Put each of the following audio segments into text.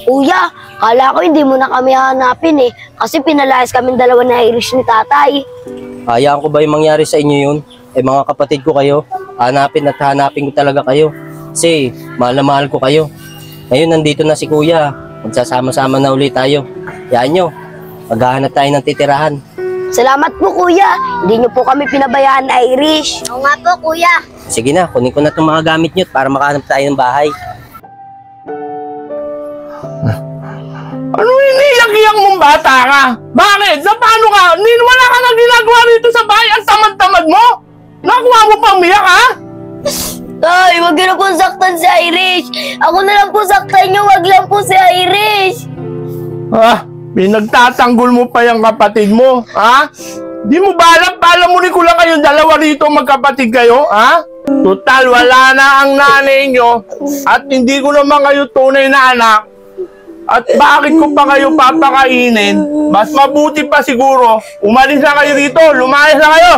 Kuya, kala ko hindi mo na kami hanapin eh. Kasi pinalayas kami dalawa na Irish ni tatay. Hayaan ko ba yung mangyari sa inyo yun? Eh mga kapatid ko kayo, hanapin at hanapin ko talaga kayo. Kasi mahal na mahal ko kayo. Ngayon nandito na si kuya, magsasama-sama na ulit tayo. Hayaan nyo, maghahanap tayo ng titirahan. Salamat po kuya, hindi niyo po kami pinabayaan na Irish. Oo nga po kuya. Sige na, kunin ko na itong mga gamit nyo para makahanap tayo ng bahay. Ano iniyak-iyak mong bata ka? Bakit? Sa paano ka? Wala ka na ginagawa rito sa bahay. Ang tamad-tamad mo? Nakuha mo pang miyak, ha? Tay, wag niyo na po saktan si Irish. Ako na lang po saktan niyo, wag lang po si Irish. Pinagtatanggol mo pa yung kapatid mo, ha? Di mo ba alam mo ni ko lang kayong dalawa rito magkapatid kayo, ha? Total, wala na ang nanay nyo at hindi ko naman kayo tunay na anak. At bakit ko pa kayo papakainin? Mas mabuti pa siguro, umalis na kayo dito, lumayas na kayo.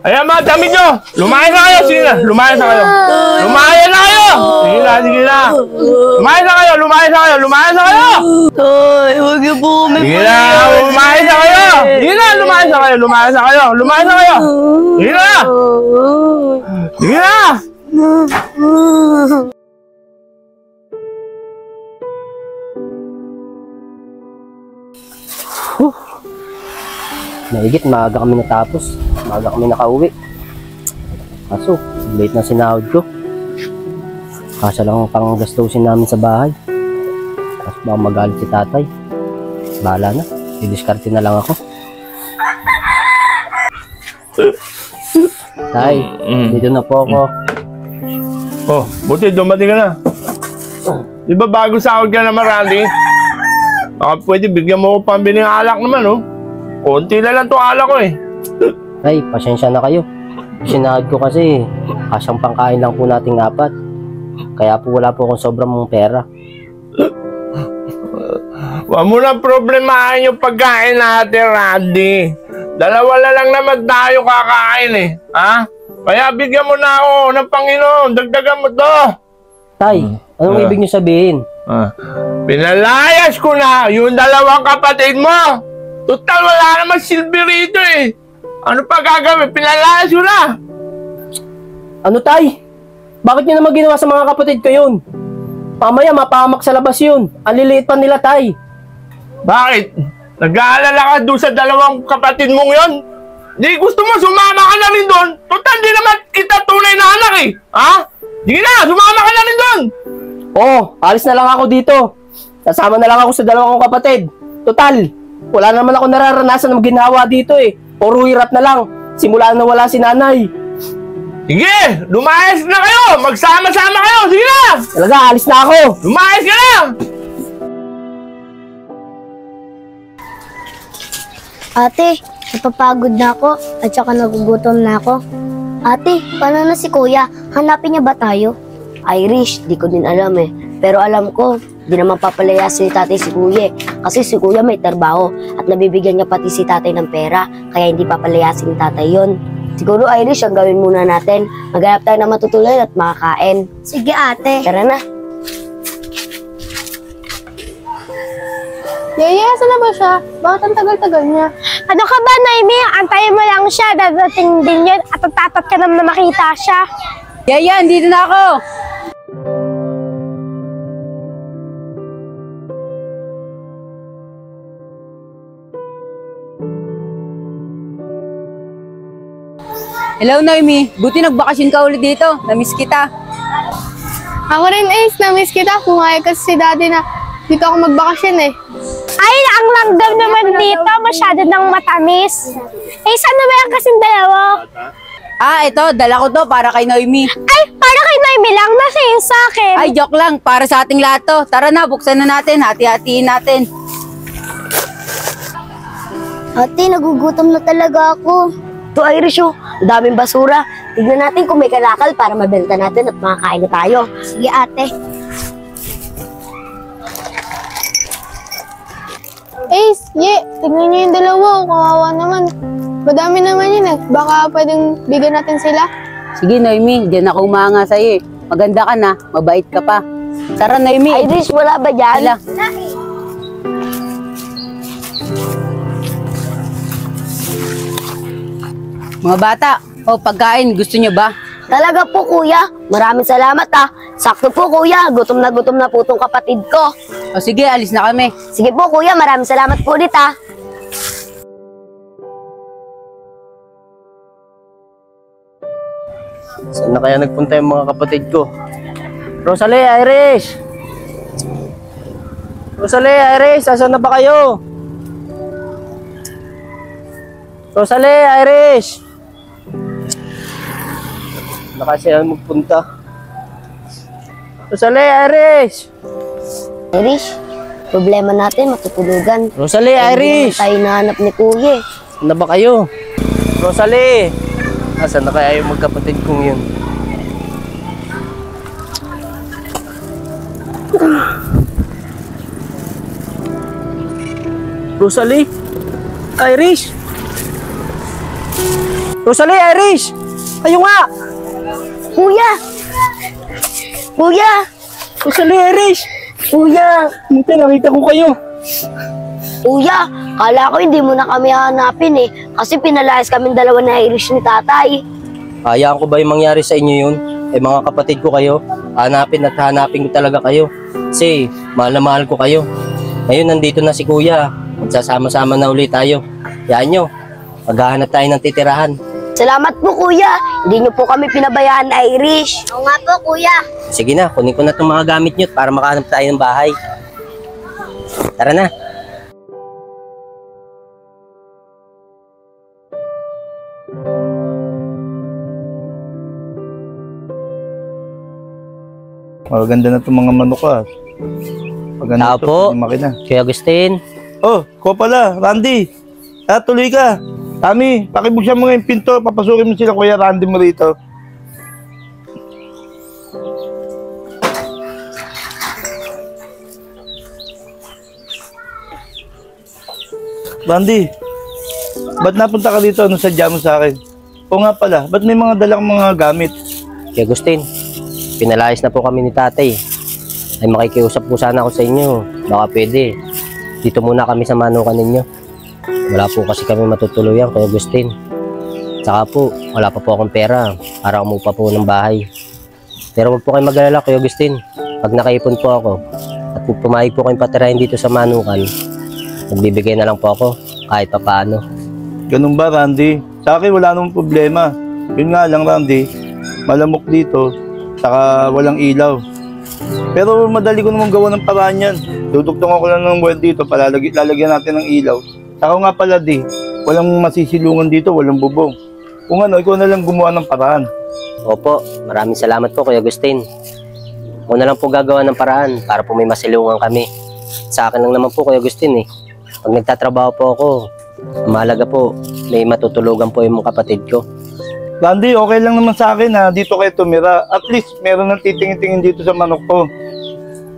Ayan mga damit nyo, lumayas na kayo, sige na, lumayas na kayo. Lumayas na kayo! Sige na, sige na. Lumayas na kayo, lumayas na kayo, lumayas na kayo! Tay, wag niyo po kami Sige na, lumayas na kayo! Sige na, lumayas na kayo, lumayas na kayo, lumayas na kayo! Sige na! Sige na! Naigit, maaga kami natapos. Maaga kami nakauwi. Kaso, late na sinahod ko. Kasya lang ang panggastusin namin sa bahay. Tapos baka magalit si tatay. Bahala na. Didiskarte na lang ako. Tay, dito na po ako. Buti, dumating ka na. Di ba bago sahod ka naman, Randy? Baka pwede bigyan mo ko pambili ng alak naman, oh. Konti na lang itong alak ko, eh. Tay, pasensya na kayo. Sinahod ko kasi kasyang pangkain lang po nating 4. Kaya po wala po akong sobrang mong pera. Huwag mo na problemahin yung pagkain natin, Randy. Dalawa na lang naman tayo kakain, eh. Ha? Kaya bigyan mo na ako ng Panginoon. Dagdagan mo to. Tay, anong ibig niyo sabihin? Pinalayas ko na yung dalawang kapatid mo. Total, wala naman silbi rito, eh. Ano pa gagawin? Pinalayas ko na. Ano, tay? Bakit niyo naman ginawa sa mga kapatid ko yun? Mamaya mapahamak sa labas yun. Ang liliit pa nila, tay. Bakit? Nag-aalala ka doon sa dalawang kapatid mong yon? Di gusto mo, sumama ka na rin doon. Total, di naman kita tunay na anak, eh. Ha? Sige na, sumama ka na rin doon. Oo, alis na lang ako dito. Sasama na lang ako sa dalawang kong kapatid. Total, wala naman ako nararanasan ng ginawa dito, eh. Puro hirap na lang. Simula na wala si nanay. Sige, lumayas na kayo. Magsama-sama kayo. Sige na. Talaga, alis na ako. Lumayas ka na. Ate, napapagod na ako at saka nagugutom na ako. Ate, paano na si kuya? Hanapin niya ba tayo? Irish, di ko din alam eh. Pero alam ko, di naman papalayasin ni tatay si kuya eh. Kasi si kuya may trabaho at nabibigyan niya pati si tatay ng pera. Kaya hindi papalayasin ni tatay yon. Siguro Irish, ang gawin muna natin. Maghanap tayo na matutuloy at makakain. Sige ate. Tara na. Yaya, saan na ba siya? Bakit ang tagal-tagal niya? Ano ka ba, Naimi? Antayin mo lang siya. Dadating din yun at tatat ka naman na makita siya. Yaya, andito na ako! Hello, Naimi. Buti nagbakasyon ka ulit dito. Namiss kita. Ako rin, Ace. Namiss kita. Pumayag kasi si Daddy na dito ako magbakasyon eh. Ay, ang langgam naman dito. Masyado nang matamis. Ace, ano ba yan kasing dalawa? Ito. Dala ko to para kay Naimi. Ay, para kay Naimi lang. Nasa yun sa akin. Ay, joke lang. Para sa ating lahat to. Tara na, buksan na natin. Hati-hatiin natin. Ate, nagugutom na talaga ako. Ito Irish, oh. Ang daming basura. Tignan natin kung may kalakal para mabenta natin at makakain na tayo. Sige ate. Ace, tignan niyo yung dalawa. Kawawa naman. Madami naman yun eh. Baka pwedeng bigyan natin sila. Sige, Naimi. Diyan ako umanga sa'yo eh. Maganda ka na, mabait ka pa. Tara, Noemi. Irish, wala ba dyan? Wala. Mga bata, pagkain, gusto nyo ba? Talaga po, kuya. Maraming salamat ah. Sakto po, kuya. Gutom na po tong kapatid ko. O sige, alis na kami. Sige po, kuya. Maraming salamat po ulit ah. Saan na kaya nagpunta yung mga kapatid ko? Rosalie, Irish! Rosalie, Irish! Asan na ba kayo? Rosalie, Irish! Na kasi yan magpunta. Rosalie, Irish! Irish, problema natin, matutulugan. Rosalie, Irish! Tayo nahanap ni kuya. Saan na ba kayo? Rosalie! Asan na kaya yung magkapatid kong yun? Rosalie? Irish? Rosalie, Irish! Kayo nga! Kuya! Kuya! Rosalie, Irish! Kuya! Buti nakita ko kayo. Kuya, kala ko hindi mo na kami hanapin eh. Kasi pinalayas kami dalawa na Irish ni tatay. Hayaan ko ba yung mangyari sa inyo yun? Eh mga kapatid ko kayo, hanapin at hanapin ko talaga kayo. Kasi mahal na mahal ko kayo. Ngayon nandito na si kuya, magsasama-sama na ulit tayo. Yan nyo, maghahanap tayo ng titirahan. Salamat po kuya, hindi niyo po kami pinabayaan na Irish. Oo nga po kuya. Sige na, kunin ko na itong mga gamit nyo para makahanap tayo ng bahay. Tara na. Maganda na itong mga manok ah. Maganda Tao po. yung makina. Kuya Agustin. Oh, ko pala, Randy. Tuloy ka. Tami, pakibuksan mo nga yung pinto. Papasukin mo sila, Kuya Randy mo rito. Randy, ba't napunta ka dito? Ano sadya mo sa akin? O nga pala, ba't may mga dalang mga gamit? Kuya Agustin, pinalayas na po kami ni tatay. Ay makikiusap po sana ako sa inyo. Baka pwede. Dito muna kami sa manukan ninyo. Wala po kasi kami matutuluyan, Kuya Agustin. Saka po, wala pa po akong pera para umupa po ng bahay. Pero huwag po kayo mag-alala, Kuya Agustin. Pag nakaipon po ako at pumayag po kayong patirahin dito sa manukan, magbibigay na lang po ako kahit pa paano. Ganun ba, Randy? Sa akin, wala namang problema. Yun nga lang, Randy. Malamok dito, saka walang ilaw. Pero madali ko naman gawa ng paraan yan. Dudugtong ako lang ng buwan dito, lalagyan natin ng ilaw. Saka nga pala, walang masisilungan dito, walang bubong. Kung ano, ikaw na lang gumawa ng paraan. Opo, maraming salamat po, Kuya Agustin. Ako na lang po gagawa ng paraan para po may masilungan kami. Sa akin lang naman po, Kuya Agustin eh. Pag nagtatrabaho po ako, mahalaga po, may matutulugan po yung mga kapatid ko. Randy, okay lang naman sa akin na dito kayo tumira. At least, meron ng titingin-tingin dito sa manok ko.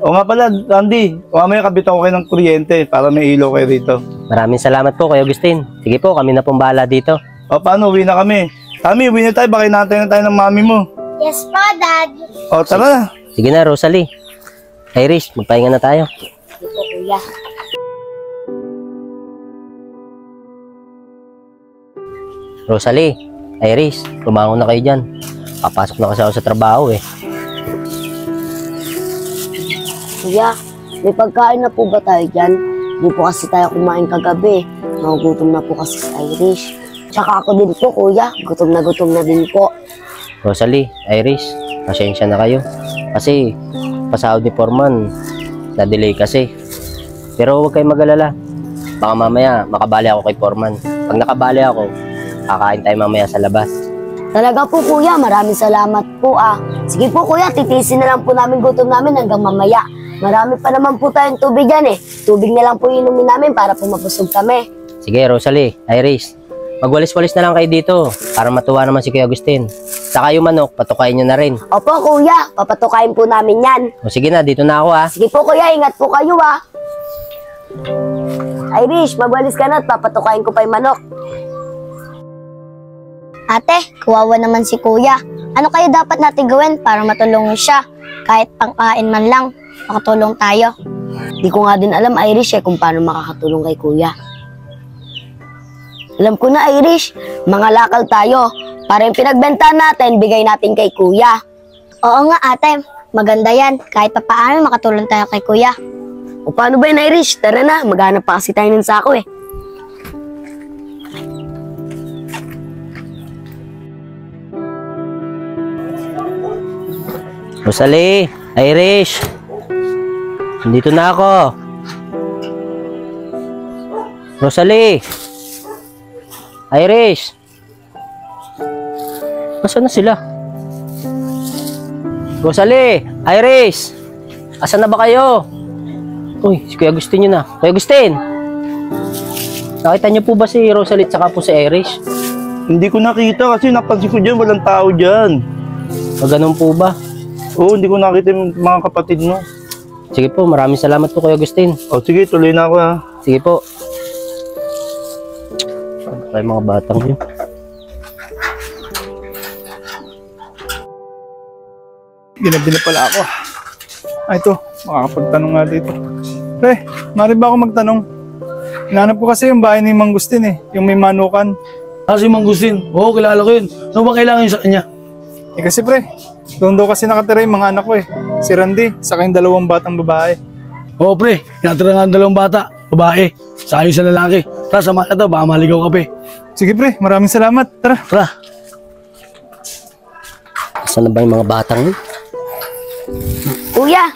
O nga pala, Randy, mamaya kabitan ko kayo ng kuryente para may ilaw kayo dito. Maraming salamat po, Kuya Agustin. Sige po, kami na pong bahala dito. O paano, uwi na kami. Tami, uwi na tayo, baka hinatayin na tayo ng mami mo. Yes po, Dad. O tara na. Sige na, Rosalie. Irish, magpahinga na tayo. Sige po, kuya. Rosalie, Irish, lumangon na kayo dyan. Papasok na kasi ako sa trabaho eh. Kuya, may pagkain na po ba tayo dyan? Di po kasi tayo kumain kagabi. Nagugutom na po kasi sa Irish. Tsaka ako din po, kuya. Gutom na din po. Rosalie, Irish, pasensya na kayo. Kasi, pasahod ni Foreman, na-delay kasi. Pero huwag kayong mag-alala. Baka mamaya, makabali ako kay Foreman. Pag nakabali ako, kakain tayo mamaya sa labas. Talaga po, kuya. Maraming salamat po ah. Sige po, kuya. Titisin na lang po namin gutom namin hanggang mamaya. Marami pa naman po tayong tubig yan eh. Tubig na lang po inumin namin para po mapusog kami. Sige, Rosalie, Irish, magwalis-walis na lang kayo dito para matuwa naman si Kuya Agustin. Saka yung manok, patukayin nyo na rin. Opo, kuya. Papatukain po namin yan. O sige na, dito na ako ha. Sige po, kuya. Ingat po kayo ah. Irish, magwalis ka na at papatukain ko pa yung manok. Ate, kawawa naman si kuya. Ano kayo dapat natin gawin para matulungan siya? Kahit pangkain man lang, makatulong tayo. Di ko nga din alam, Irish, kung paano makakatulong kay kuya. Alam ko na, Irish, mga lakal tayo. Para yung pinagbenta natin, bigay natin kay kuya. Oo nga, ate. Maganda yan. Kahit pa paano makatulong tayo kay kuya. O paano ba yun, Irish? Tara na, maghanap pa kasi tayo ng sako eh. Rosalie, Irish. Nandito na ako. Rosalie. Irish. Nasaan na sila? Rosalie, Irish. Asan na ba kayo? Uy, si Kuya Agustin yun na. Kuya Agustin. Nakita niyo po ba si Rosalie at saka po si Irish? Hindi ko nakita kasi napansin ko dyan, walang tao dyan. O ganun po ba? Oo, hindi ko nakita yung mga kapatid mo. Sige po, maraming salamat po Kuya Agustin. O sige, tuloy na ako ha. Sige po. Ano kayo mga batang yun? Ginabi na pala ako. Ay, ito. Makakapagtanong nga dito. Pre, maaari ba ako magtanong? Hinanap ko kasi yung bahay ni Mang Gustin eh. Yung may manukan. Si Mang Gustin. Oo, kilala ko yun. Ano ba kailangan yun sa kanya? Eh kasi pre, doon daw kasi nakatira yung mga anak ko eh. Si Randy, saka yung 2 batang babae. Oo, pre. Kinatira nga ang 2 bata. Babae. Sa ayos sa lalaki. Tara, sama na to. Baka maligaw ka, pre. Sige pre, maraming salamat. Tara. Tara. Saan na ba yung mga batang yun? Kuya!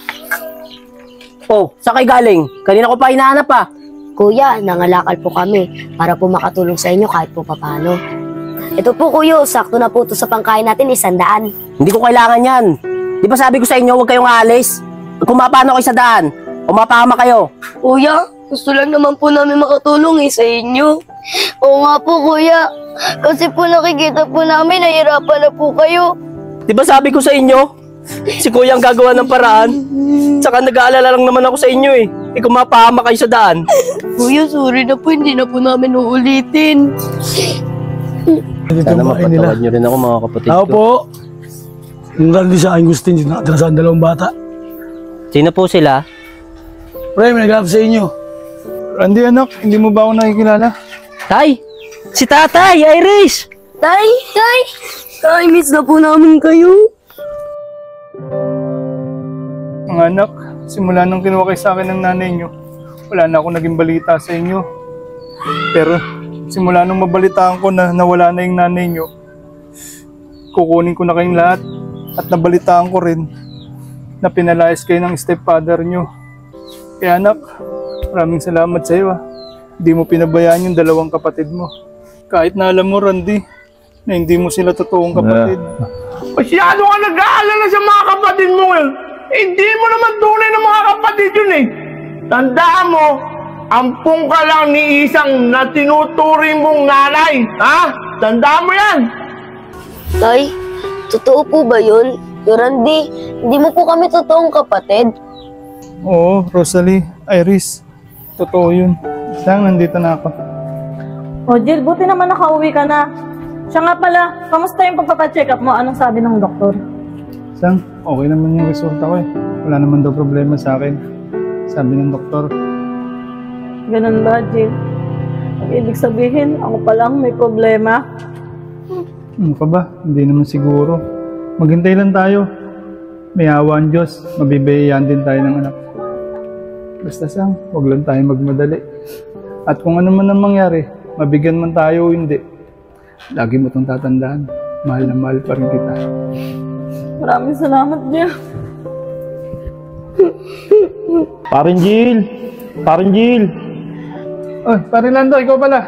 Oh, saan kayo galing? Kanina ko pa hinahanap pa. Kuya, nangalakal po kami para po makatulong sa inyo kahit po papano. Ito po kuya, sakto na po ito sa pangkain natin, 100. Hindi ko kailangan yan. Di ba sabi ko sa inyo, huwag kayong aalis? Kung mapano kayo sa daan, o mapahama kayo. Kuya, gusto lang naman po namin makatulong sa inyo. Oo nga po kuya, kasi po nakikita po namin nahihirapan na po kayo. Di ba sabi ko sa inyo, si Kuya ang gagawa ng paraan? Tsaka nag-aalala lang naman ako sa inyo eh. Kung mapahama kayo sa daan. Kuya, sorry na po, hindi na po namin uulitin. Sana mapatawad nyo rin ako mga kapatid Tao ko. po. Yung Randy sa aking Gustin, yung nakatira sa 2 bata. Sino po sila? Pre, may naghanap sa inyo. Randy anak, hindi mo ba ako nakikilala? Tay! Si Tatay! Irish! Tay! Miss na po namin kayo. Mga anak, simula nang kinuha kayo sa akin ng nanay nyo, wala na akong naging balita sa inyo. Pero simula nung mabalitaan ko na nawala na yung nanay nyo, kukunin ko na kayong lahat. At nabalitaan ko rin na pinalayas kayo ng stepfather nyo. Kaya anak, maraming salamat sa iyo. Hindi mo pinabayaan yung 2 kapatid mo. Kahit na alam mo, Randy, na hindi mo sila totoong kapatid. Masyado ka nag-aalala sa mga kapatid mo ngayon. Hindi mo naman tunay ng mga kapatid yun eh. Tandaan mo, ampung ka lang ni isang na tinuturing mong nanay. Ha? Tandaan mo yan. Tay, totoo po ba yun? Randy, hindi mo po kami totoong kapatid. Oo, Rosalie, Iris, totoo yun. Sayang, nandito na ako. O Jill, buti naman nakauwi ka na. Siya nga pala, kamusta yung pagpapacheck up mo? Anong sabi ng doktor? Sang, okay naman yung resulta ko eh. Wala naman daw problema sa akin. Sabi ng doktor. Ganun ba, Jill? Ang ibig sabihin, ako pa lang may problema. Ano ka ba? Hindi naman siguro. Maghintay lang tayo. May awa ang Diyos. Mabibayayan din tayo ng anak. Basta Sang, huwag lang tayo magmadali. At kung ano man ang mangyari, mabigyan man tayo o hindi, lagi mo itong tatandaan. Mahal na mahal pa rin kita. Maraming salamat, Jill. Parin Jill! Parin Jill! Oy, pare Lando, ikaw pala.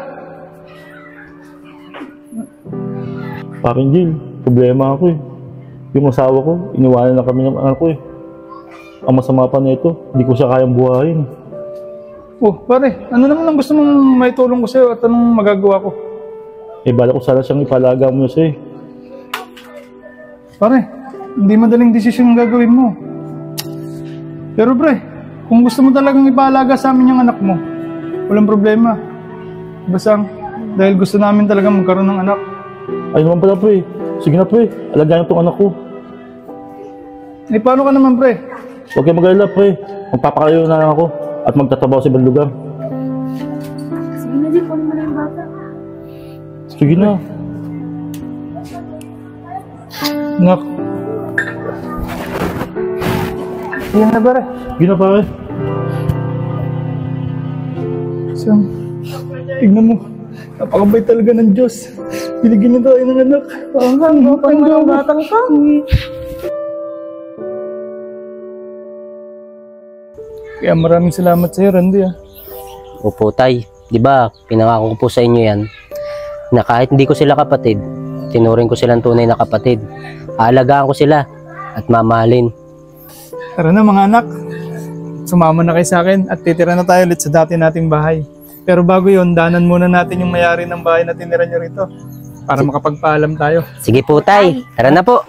Parin Jill, problema ako eh. Yung asawa ko, iniwanan na kami ng anak ko eh. Ang masama pa nito, hindi ko siya kayang buhayin. Oh, pare, ano naman ang gusto mong may tulong ko sa'yo at anong magagawa ko? Eh, bala ko sana siyang ipalaga mo siya eh. Pare, hindi madaling desisyon ang gagawin mo. Pero pre, kung gusto mo talagang ipaalaga sa amin yung anak mo, walang problema. Basang, dahil gusto namin talagang magkaroon ng anak. Ay naman pala po eh, Sige na pre, alagaan tong anak ko. Eh, paano ka naman, pre? Huwag kayo mag-alala pre, magpapakalayo na lang ako at magtatrabaho sa ibang lugar. Sige na, Jill. Kunin mo na yung bata. Sige na. Nak. Sige na, pare. Sige na pare. Sam, tignan mo. Napakabait talaga ng Diyos. Binigyan niya tayo ng anak. Oo nga, gupay mo ng batang ka. Kaya maraming salamat sa'yo, Randy. Opo, tay. Di ba, pinangako ko po sa inyo yan na kahit hindi ko sila kapatid, tinuring ko silang tunay na kapatid. Aalagaan ko sila at mamahalin. Tara na mga anak. Sumama na kayo sa akin at titira na tayo ulit sa dati nating bahay. Pero bago yon, danan muna natin yung may-ari ng bahay na tinira nyo rito para makapagpaalam tayo. Sige po, tay. Tara na po.